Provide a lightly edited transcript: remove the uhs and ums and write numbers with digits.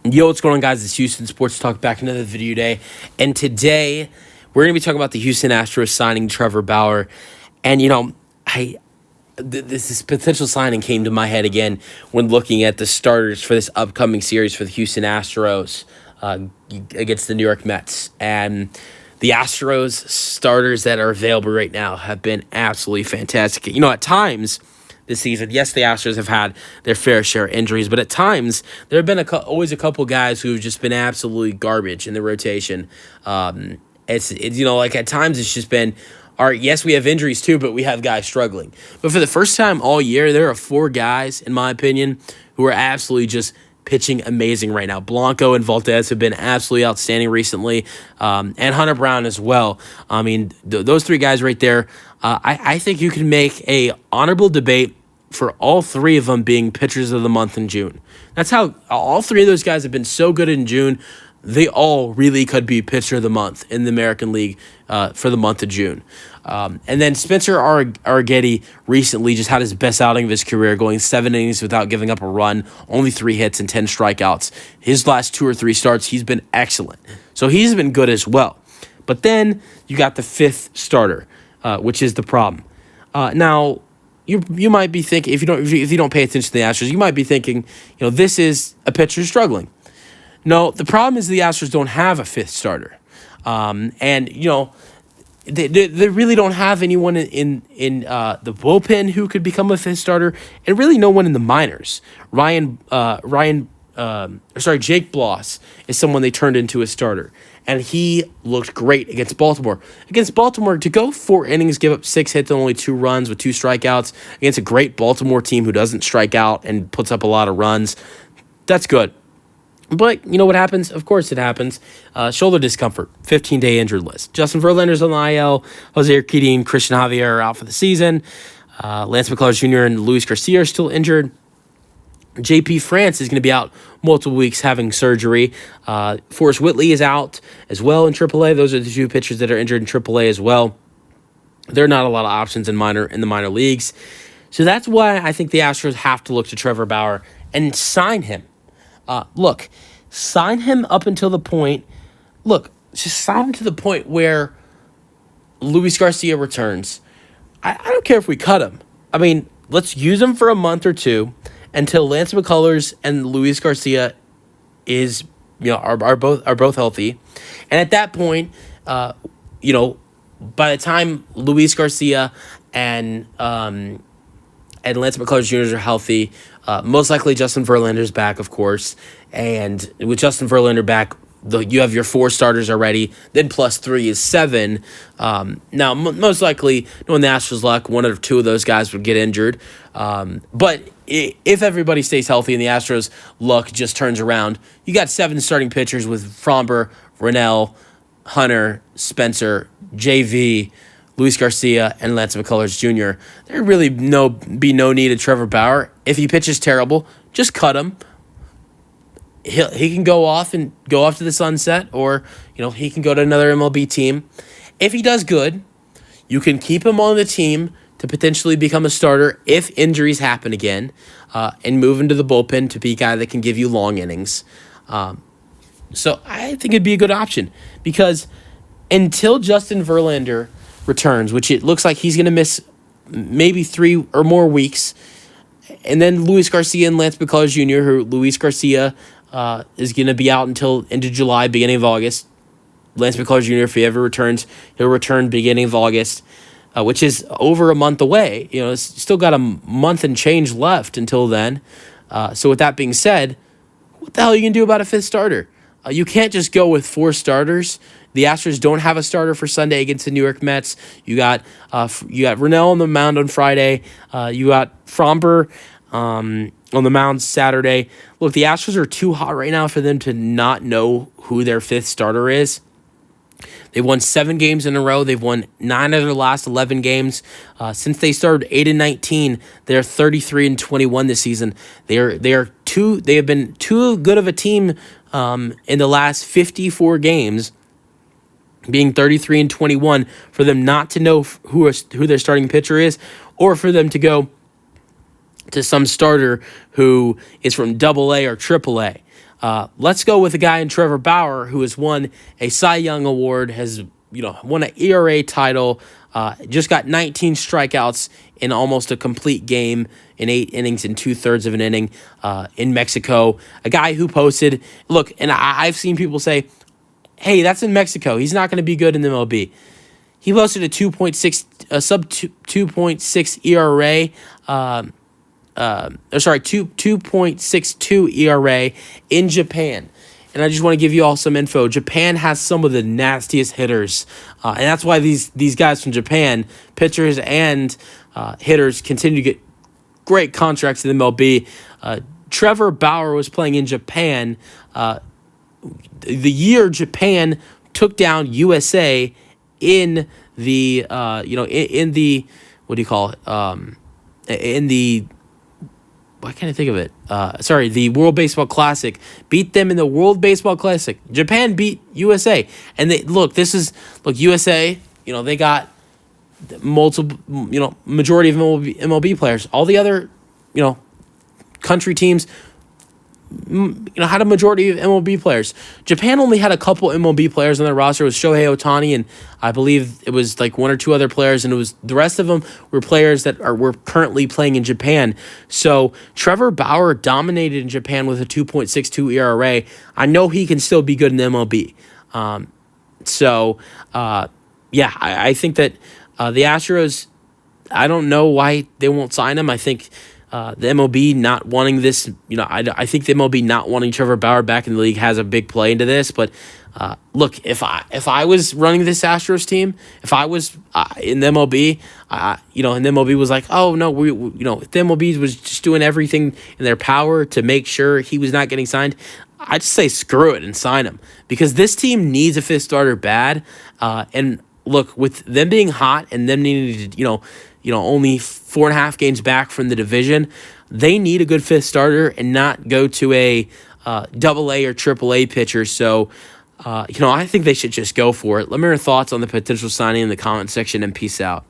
Yo, what's going on, guys? It's Houston Sports Talk back another video day. And today, we're going to be talking about the Houston Astros signing Trevor Bauer. And, this potential signing came to my head again when looking at the starters for this upcoming series for the Houston Astros against the New York Mets. And the Astros starters that are available right now have been absolutely fantastic. At times this season, yes, the Astros have had their fair share of injuries, but at times there have been always a couple guys who've just been absolutely garbage in the rotation. It's like at times it's just been, all right, yes, we have injuries too, but we have guys struggling. But for the first time all year, there are 4 guys, in my opinion, who are absolutely just pitching amazing right now. Blanco and Valdez have been absolutely outstanding recently, and Hunter Brown as well. I mean, those 3 guys right there, I think you can make a honorable debate for all 3 of them being pitchers of the month in June. That's how all 3 of those guys have been so good in June. They all really could be pitcher of the month in the American League for the month of June. And then Spencer Arrighetti recently just had his best outing of his career, going 7 innings without giving up a run, only 3 hits and 10 strikeouts. His last 2 or 3 starts, he's been excellent. So he's been good as well. But then you got the 5th starter, which is the problem. Now, you might be thinking, if you don't pay attention to the Astros, you might be thinking, this is a pitcher struggling. No, the problem is the Astros don't have a 5th starter. They really don't have anyone in the bullpen who could become a 5th starter, and really no one in the minors. Jake Bloss is someone they turned into a starter, and he looked great against Baltimore. Against Baltimore, to go 4 innings, give up 6 hits and only 2 runs with 2 strikeouts against a great Baltimore team who doesn't strike out and puts up a lot of runs, that's good. But you know what happens? Of course it happens. Shoulder discomfort, 15-day injured list. Justin Verlander's on the IL. Jose Urquidy and Christian Javier are out for the season. Lance McCullers Jr. and Luis Garcia are still injured. JP France is going to be out multiple weeks having surgery. Forrest Whitley is out as well in AAA. Those are the 2 pitchers that are injured in AAA as well. There are not a lot of options in the minor leagues. So that's why I think the Astros have to look to Trevor Bauer and sign him. Sign him up until the point. Just sign him to the point where Luis Garcia returns. I don't care if we cut him. I mean, let's use him for a month or 2 until Lance McCullers and Luis Garcia are both healthy, and at that point, by the time Luis Garcia and Lance McCullers Jr. are healthy, most likely Justin Verlander's back, of course. And with Justin Verlander back, you have your 4 starters already. Then plus 3 is 7. Now, most likely, knowing the Astros' luck, 1 or 2 of those guys would get injured. But if everybody stays healthy and the Astros' luck just turns around, you got 7 starting pitchers with Fromber, Rennell, Hunter, Spencer, JV, Luis Garcia, and Lance McCullers Jr. There really be no need of Trevor Bauer. If he pitches terrible, just cut him. He can go off to the sunset, or he can go to another MLB team. If he does good, you can keep him on the team to potentially become a starter if injuries happen again, and move into the bullpen to be a guy that can give you long innings. So I think it'd be a good option, because until Justin Verlander returns, which it looks like he's going to miss maybe 3 or more weeks, and then Luis Garcia and Lance McCullers Jr., who Luis Garcia is going to be out until into July, beginning of August. Lance McCullers Jr., if he ever returns, he'll return beginning of August, which is over a month away. It's still got a month and change left until then. So with that being said, what the hell are you going to do about a 5th starter? You can't just go with 4 starters. The Astros don't have a starter for Sunday against the New York Mets. You got Rennell on the mound on Friday. You got Fromber on the mound Saturday. Look, the Astros are too hot right now for them to not know who their 5th starter is. They've won 7 games in a row. They've won 9 of their last 11 games. Since they started 8-19, they're 33-21 this season. They have been too good of a team in the last 54 games, being 33-21, for them not to know who their starting pitcher is, or for them to go to some starter who is from AA or AAA. Let's go with a guy in Trevor Bauer who has won a Cy Young Award, has won an ERA title, just got 19 strikeouts in almost a complete game in 8 innings and 2/3 of an inning in Mexico. A guy who posted, look, and I've seen people say, hey, that's in Mexico. He's not going to be good in the MLB. He posted a 2.6 ERA, 2.62 ERA in Japan. And I just want to give you all some info. Japan has some of the nastiest hitters. And that's why these guys from Japan, pitchers and hitters, continue to get great contracts in the MLB. Trevor Bauer was playing in Japan the year Japan took down USA in the in the, what do you call it, in the, why can't I think of it? The World Baseball Classic. Beat them in the World Baseball Classic. Japan beat USA. And USA, they got multiple, majority of MLB players. All the other, country teams, had a majority of MLB players. Japan only had a couple MLB players on their roster. It was Shohei Ohtani, and I believe it was like one or two other players, and it was the rest of them were players that were currently playing in Japan. So Trevor Bauer dominated in Japan with a 2.62 ERA. I know he can still be good in the MLB. I think that the Astros, I don't know why they won't sign him. I think the MLB not wanting this, I think the MLB not wanting Trevor Bauer back in the league has a big play into this. But look, if I was running this Astros team, if I was in the MLB, and the MLB was like, oh no, if the MLB was just doing everything in their power to make sure he was not getting signed, I'd just say screw it and sign him, because this team needs a fifth starter bad. And look, with them being hot and them needing to, only 4.5 games back from the division, they need a good fifth starter and not go to a AA or AAA pitcher. So, I think they should just go for it. Let me know your thoughts on the potential signing in the comment section, and peace out.